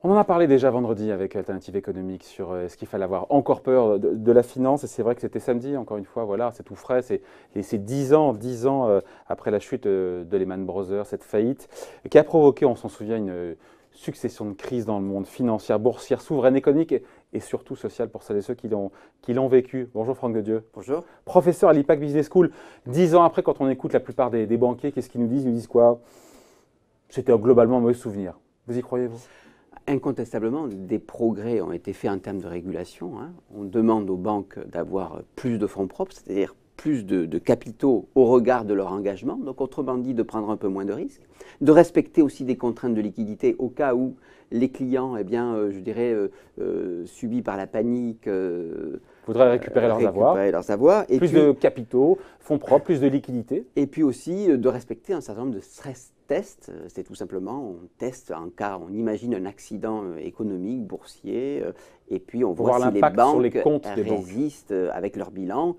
On en a parlé déjà vendredi avec Alternative Économique sur est-ce qu'il fallait avoir encore peur de la finance. Et c'est vrai que c'était samedi, encore une fois, voilà, c'est tout frais. C'est 10 ans après la chute de Lehman Brothers, cette faillite, qui a provoqué, on s'en souvient, une succession de crises dans le monde financière, boursière, souveraine, économique et surtout sociale pour celles et ceux qui l'ont vécu. Bonjour Franck Dedieu. Bonjour. Professeur à l'IPAC Business School. 10 ans après, quand on écoute la plupart des banquiers, qu'est-ce qu'ils nous disent? Ils nous disent quoi? C'était globalement un mauvais souvenir. Vous y croyez-vous? Incontestablement, des progrès ont été faits en termes de régulation. On demande aux banques d'avoir plus de fonds propres, c'est-à-dire plus de capitaux au regard de leur engagement, donc autrement dit de prendre un peu moins de risques, de respecter aussi des contraintes de liquidité au cas où les clients, je dirais, subis par la panique, voudraient récupérer leurs avoirs. Et plus de capitaux, fonds propres, plus de liquidités. Et puis aussi de respecter un certain nombre de stress tests. C'est tout simplement, on teste en cas, on imagine un accident économique, boursier, et puis on voit si les banques résistent avec leur bilan.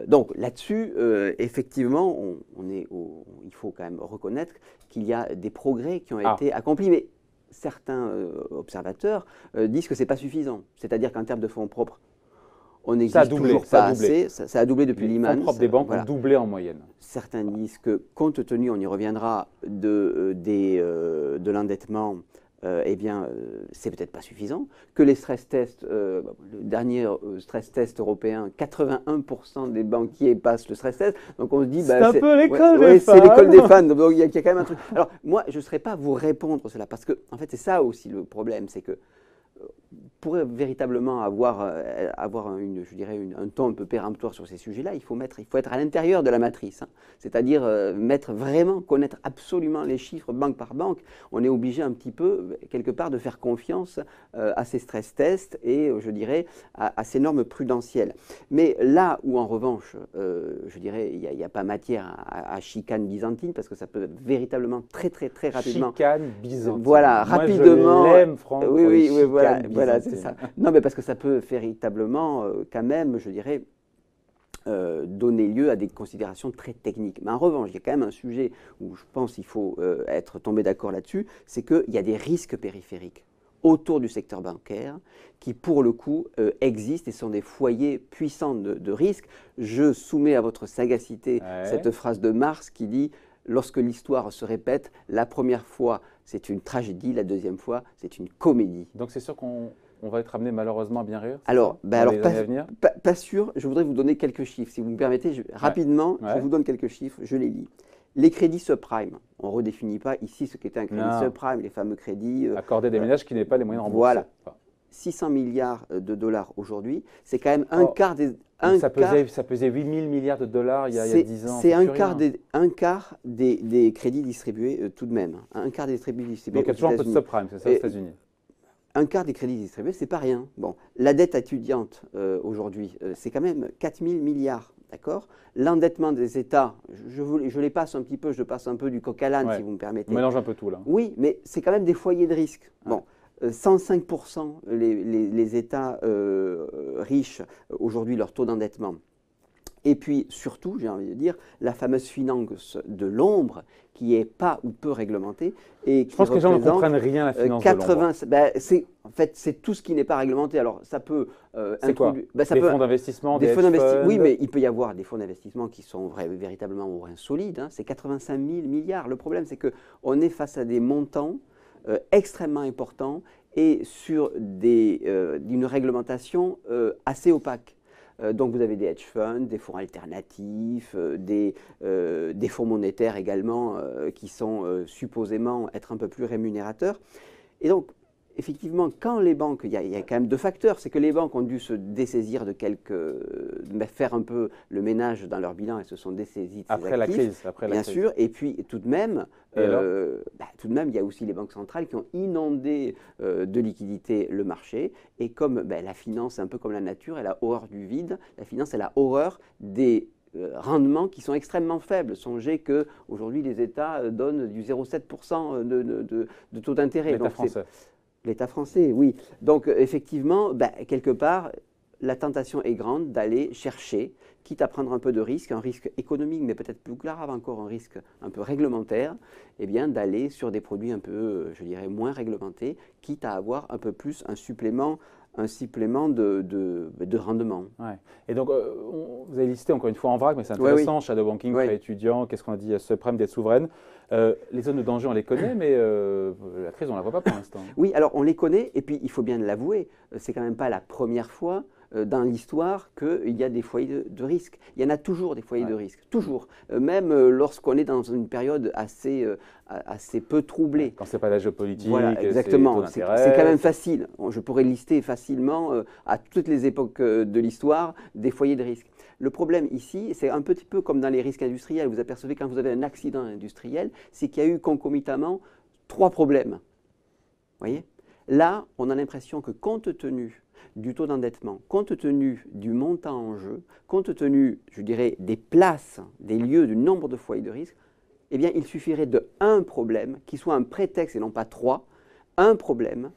Donc là-dessus, effectivement, il faut quand même reconnaître qu'il y a des progrès qui ont été accomplis. Mais certains observateurs disent que ce n'est pas suffisant. C'est-à-dire qu'en termes de fonds propres, on n'existe toujours pas assez. Ça a doublé depuis Lehman. Les fonds propres des banques ont doublé en moyenne. Certains disent que, compte tenu, on y reviendra, de l'endettement, c'est peut-être pas suffisant. Que les stress tests, le dernier stress test européen, 81% des banquiers passent le stress test. Donc on se dit, c'est un peu l'école des fans. C'est l'école des fans. Donc il y a quand même un truc. Alors moi, je ne saurais pas vous répondre cela parce que, en fait, c'est ça aussi le problème, c'est que pour véritablement avoir un ton un peu péremptoire sur ces sujets-là, il faut être à l'intérieur de la matrice. C'est-à-dire connaître absolument les chiffres banque par banque. On est obligé un petit peu, quelque part, de faire confiance à ces stress tests et, je dirais, à ces normes prudentielles. Mais là où, en revanche, il n'y a pas matière à chicane byzantine, parce que ça peut véritablement très rapidement... Chicane byzantine. Voilà, moi, rapidement... Je l'aime, Franck. Oui, voilà, c'est ça. Non, mais parce que ça peut véritablement, quand même, je dirais, donner lieu à des considérations très techniques. Mais en revanche, il y a quand même un sujet où je pense qu'il faut être tombé d'accord là-dessus, c'est qu'il y a des risques périphériques autour du secteur bancaire qui, pour le coup, existent et sont des foyers puissants de risques. Je soumets à votre sagacité cette phrase de Marx qui dit « Lorsque l'histoire se répète, la première fois, c'est une tragédie, la deuxième fois, c'est une comédie. » Donc c'est sûr qu'on va être amené malheureusement à bien rire? Alors pas sûr. Je voudrais vous donner quelques chiffres. Si vous me permettez, rapidement, je vous donne quelques chiffres, je les lis. Les crédits subprime, on ne redéfinit pas ici ce qu'était un crédit subprime, les fameux crédits… accordés des ménages qui n'aient pas les moyens de rembourser. Voilà. 600 milliards de dollars aujourd'hui, c'est quand même un quart des… Ça pesait 8 000 milliards de dollars il y a 10 ans. C'est un quart des crédits distribués tout de même. Un quart des crédits distribués. Donc il y a toujours un peu de subprime, c'est ça, aux États-Unis. Un quart des crédits distribués, c'est pas rien. Bon, la dette étudiante aujourd'hui, c'est quand même 4 000 milliards. D'accord. L'endettement des États, je les passe un petit peu, je passe un peu du coq à l'âne, si vous me permettez. On mélange un peu tout là. Oui, mais c'est quand même des foyers de risque. Bon, 105% les États riches, aujourd'hui, leur taux d'endettement. Et puis, surtout, j'ai envie de dire, la fameuse finance de l'ombre, qui n'est pas ou peu réglementée. Et qui je pense que les gens ne comprennent rien à la finance de l'ombre. En fait, c'est tout ce qui n'est pas réglementé. Alors, ça peut introduire… Des fonds d'investissement, des hedge funds. Oui, mais il peut y avoir des fonds d'investissement qui sont véritablement au rein solide. C'est 85 000 milliards. Le problème, c'est qu'on est face à des montants extrêmement importants et sur d'une réglementation assez opaque. Donc vous avez des hedge funds, des fonds alternatifs, des fonds monétaires également qui sont supposément être un peu plus rémunérateurs. Et donc, effectivement, quand les banques, il y a quand même deux facteurs, c'est que les banques ont dû se dessaisir de faire un peu le ménage dans leur bilan et se sont dessaisies de ces actifs, bien sûr. Et puis tout de même, il y a aussi les banques centrales qui ont inondé de liquidités le marché. Et comme la finance, un peu comme la nature, elle a horreur du vide. La finance, elle a horreur des rendements qui sont extrêmement faibles. Songez qu'aujourd'hui, les États donnent du 0,7% de taux d'intérêt. L'État français. L'État français, oui. Donc, effectivement, quelque part, la tentation est grande d'aller chercher, quitte à prendre un peu de risque, un risque économique, mais peut-être plus grave encore, un risque un peu réglementaire, eh bien d'aller sur des produits un peu, je dirais, moins réglementés, quitte à avoir un peu plus un supplément de rendement. Ouais. Et donc, vous avez listé encore une fois en vrac, mais c'est intéressant, shadow banking, prêt étudiant, qu'est-ce qu'on a dit, subprime, dette souveraine. Les zones de danger, on les connaît, mais la crise, on ne la voit pas pour l'instant. Oui, alors on les connaît, et puis il faut bien l'avouer, c'est quand même pas la première fois dans l'histoire qu'il y a des foyers de risque. Il y en a toujours des foyers de risque, toujours. Même lorsqu'on est dans une période assez peu troublée. Quand ce n'est pas la géopolitique, voilà, exactement. C'est quand même facile. Je pourrais lister facilement à toutes les époques de l'histoire des foyers de risque. Le problème ici, c'est un petit peu comme dans les risques industriels. Vous apercevez quand vous avez un accident industriel, c'est qu'il y a eu concomitamment 3 problèmes. Vous voyez ? Là, on a l'impression que compte tenu du taux d'endettement, compte tenu du montant en jeu, compte tenu, je dirais, des places, des lieux, du nombre de foyers de risque, eh bien, il suffirait de un problème qui soit un prétexte, et non pas 3, un problème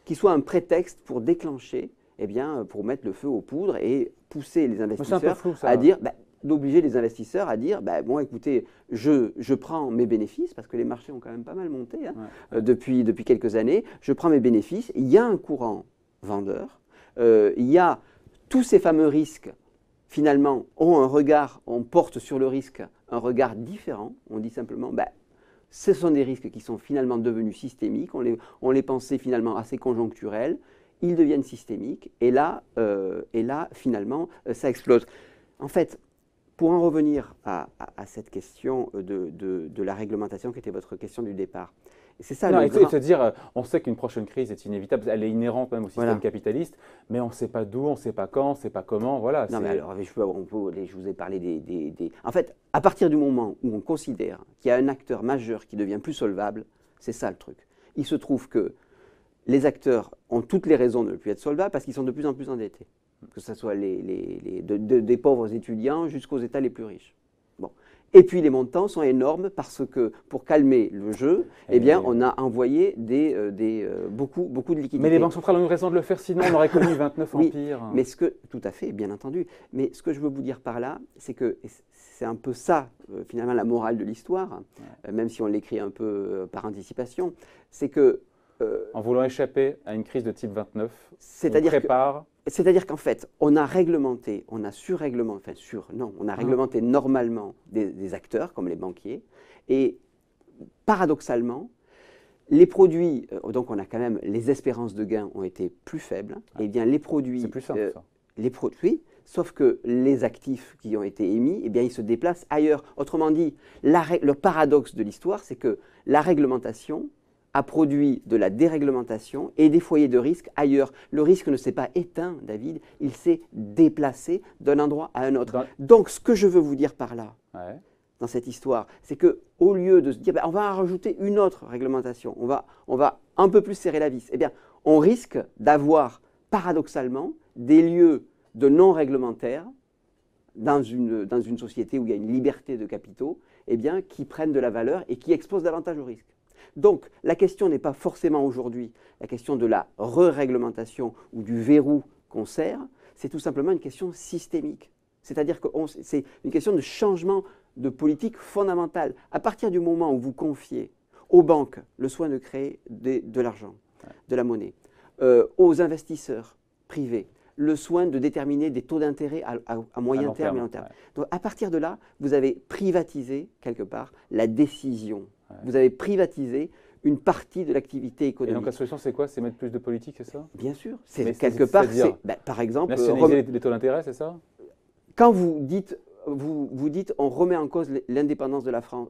qui soit un prétexte pour déclencher, eh bien, pour mettre le feu aux poudres et pousser les investisseurs à dire, d'obliger les investisseurs à dire, bon, écoutez, je prends mes bénéfices, parce que les marchés ont quand même pas mal monté depuis quelques années, je prends mes bénéfices, il y a un courant vendeur, il y a tous ces fameux risques, finalement, ont un regard, on porte sur le risque un regard différent, on dit simplement, ce sont des risques qui sont finalement devenus systémiques, on les pensait finalement assez conjoncturels, ils deviennent systémiques, et là finalement, ça explose. En fait, pour en revenir à cette question de la réglementation qui était votre question du départ, c'est ça. Non, et se dire, on sait qu'une prochaine crise est inévitable, elle est inhérente même au système capitaliste, mais on ne sait pas d'où, on ne sait pas quand, on ne sait pas comment, voilà. Non, mais alors, je vous ai parlé des... En fait, à partir du moment où on considère qu'il y a un acteur majeur qui devient plus solvable, c'est ça le truc. Il se trouve que les acteurs ont toutes les raisons de ne plus être solvables parce qu'ils sont de plus en plus endettés. Que ce soit des pauvres étudiants jusqu'aux États les plus riches. Bon. Et puis les montants sont énormes parce que pour calmer le jeu, eh bien, on a envoyé beaucoup de liquidités. Mais les banques centrales ont eu raison de le faire, sinon on aurait connu 29 empires. Mais tout à fait, bien entendu. Mais ce que je veux vous dire par là, c'est que c'est un peu ça, finalement, la morale de l'histoire, même si on l'écrit un peu par anticipation, c'est que en voulant échapper à une crise de type 29, on prépare... C'est-à-dire qu'en fait, on a réglementé, on a surréglementé, on a réglementé normalement des acteurs comme les banquiers, et paradoxalement, les produits, donc on a quand même, les espérances de gain ont été plus faibles, et bien les produits... C'est plus simple, ça. Les produits, sauf que les actifs qui ont été émis, eh bien, ils se déplacent ailleurs. Autrement dit, le paradoxe de l'histoire, c'est que la réglementation a produit de la déréglementation et des foyers de risque ailleurs. Le risque ne s'est pas éteint, David, il s'est déplacé d'un endroit à un autre. Donc, ce que je veux vous dire par là, dans cette histoire, c'est qu'au lieu de se dire, on va en rajouter une autre réglementation, on va un peu plus serrer la vis, eh bien, on risque d'avoir, paradoxalement, des lieux de non-réglementaires dans une société où il y a une liberté de capitaux, eh bien, qui prennent de la valeur et qui exposent davantage au risque. Donc, la question n'est pas forcément aujourd'hui la question de la re-réglementation ou du verrou qu'on serre, c'est tout simplement une question systémique. C'est-à-dire que c'est une question de changement de politique fondamentale. À partir du moment où vous confiez aux banques le soin de créer de l'argent, de la monnaie, aux investisseurs privés, le soin de déterminer des taux d'intérêt à moyen terme et long terme. Donc, à partir de là, vous avez privatisé, quelque part, la décision. Vous avez privatisé une partie de l'activité économique. Et donc la solution, c'est quoi? C'est mettre plus de politique, c'est ça? Bien sûr. Quelque part, c'est, par exemple... Nationaliser les taux d'intérêt, c'est ça? Quand vous dites on remet en cause l'indépendance de la France,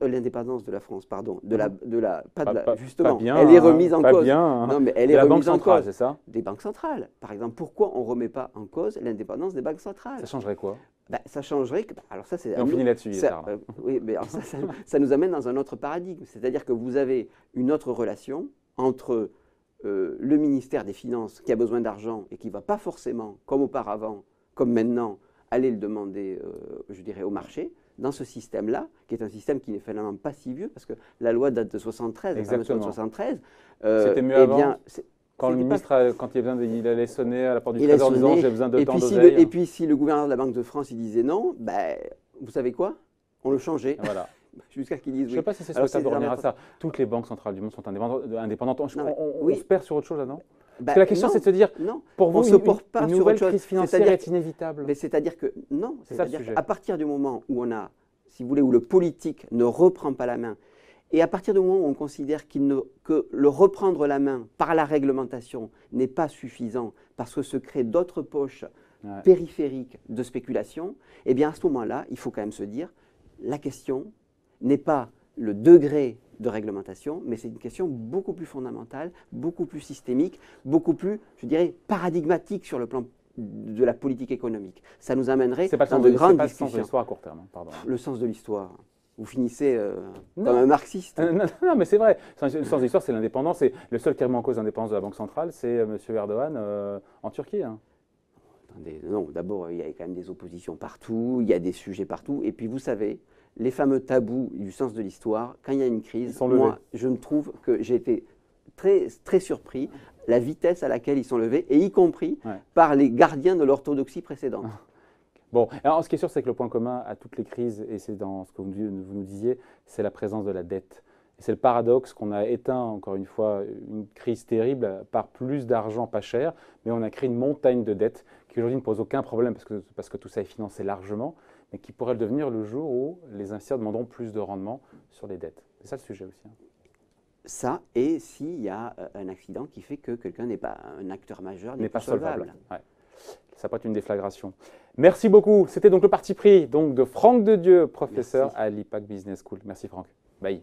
justement, pas bien, elle est remise en pas cause. Bien, non, mais elle est remise en cause. C'est ça? Des banques centrales. Par exemple, pourquoi on ne remet pas en cause l'indépendance des banques centrales? Ça changerait quoi? Ça changerait que... alors ça, c'est... on finit là-dessus. Oui, mais alors ça nous amène dans un autre paradigme. C'est-à-dire que vous avez une autre relation entre le ministère des Finances qui a besoin d'argent et qui ne va pas forcément, comme auparavant, comme maintenant, aller le demander, je dirais, au marché, dans ce système-là, qui est un système qui n'est finalement pas si vieux, parce que la loi date de 73, Exactement. La fameuse loi de 73. C'était mieux avant. Quand le C'était ministre, quand il allait sonner à la porte du Il a Trésor en disant sonné. j'ai besoin de Et temps puis, d'oseille. et puis si le gouverneur de la Banque de France il disait non, ben, vous savez quoi? On le changeait Voilà. jusqu'à qu'il dise Je ne sais oui. pas si c'est Alors, souhaitable de c'est revenir à vraiment- ça. Toutes les banques centrales du monde sont indépendantes. Non, mais On oui. se perd sur autre chose là, non? Ben, Parce que la question, non, c'est de se dire, non. pour vous, On se porte pas une sur nouvelle autre chose. crise financière C'est-à-dire est inévitable. Mais c'est-à-dire que non, C'est ça le c'est-à-dire sujet. qu'à partir du moment où on a, si vous voulez, où le politique ne reprend pas la main, et à partir du moment où on considère que le reprendre la main par la réglementation n'est pas suffisant parce que se créent d'autres poches Ouais. périphériques de spéculation, eh bien à ce moment-là, il faut quand même se dire, la question n'est pas le degré de réglementation, mais c'est une question beaucoup plus fondamentale, beaucoup plus systémique, beaucoup plus, je dirais, paradigmatique sur le plan de la politique économique. Ça nous amènerait C'est pas le dans sens de de, c'est grandes pas le sens de discussions. l'histoire à court terme, hein, pardon. Le sens de l'histoire. Vous finissez Non. comme un marxiste. Non, mais c'est vrai. Le sens de l'histoire, c'est l'indépendance. Et le seul qui remet en cause l'indépendance de la Banque centrale, c'est M. Erdogan en Turquie. Hein. Attendez, non, d'abord, il y a quand même des oppositions partout, il y a des sujets partout. Et puis, vous savez, les fameux tabous du sens de l'histoire, quand il y a une crise, Ils sont levés. moi, je me trouve que j'ai été très, très surpris la vitesse à laquelle ils sont levés, et y compris Ouais. par les gardiens de l'orthodoxie précédente. Bon, alors ce qui est sûr, c'est que le point commun à toutes les crises, et c'est dans ce que vous nous disiez, c'est la présence de la dette. Et c'est le paradoxe qu'on a éteint, encore une fois, une crise terrible par plus d'argent pas cher, mais on a créé une montagne de dettes qui aujourd'hui ne pose aucun problème parce que tout ça est financé largement, mais qui pourrait le devenir le jour où les investisseurs demanderont plus de rendement sur les dettes. C'est ça le sujet aussi. Hein. Ça, et s'il y a un accident qui fait que quelqu'un n'est pas un acteur majeur, N'est pas plus solvable. solvable. Ouais. Ça peut être une déflagration. Merci beaucoup. C'était donc le parti pris donc, de Franck Dedieu, professeur Merci. à l'IPAC Business School. Merci Franck. Bye.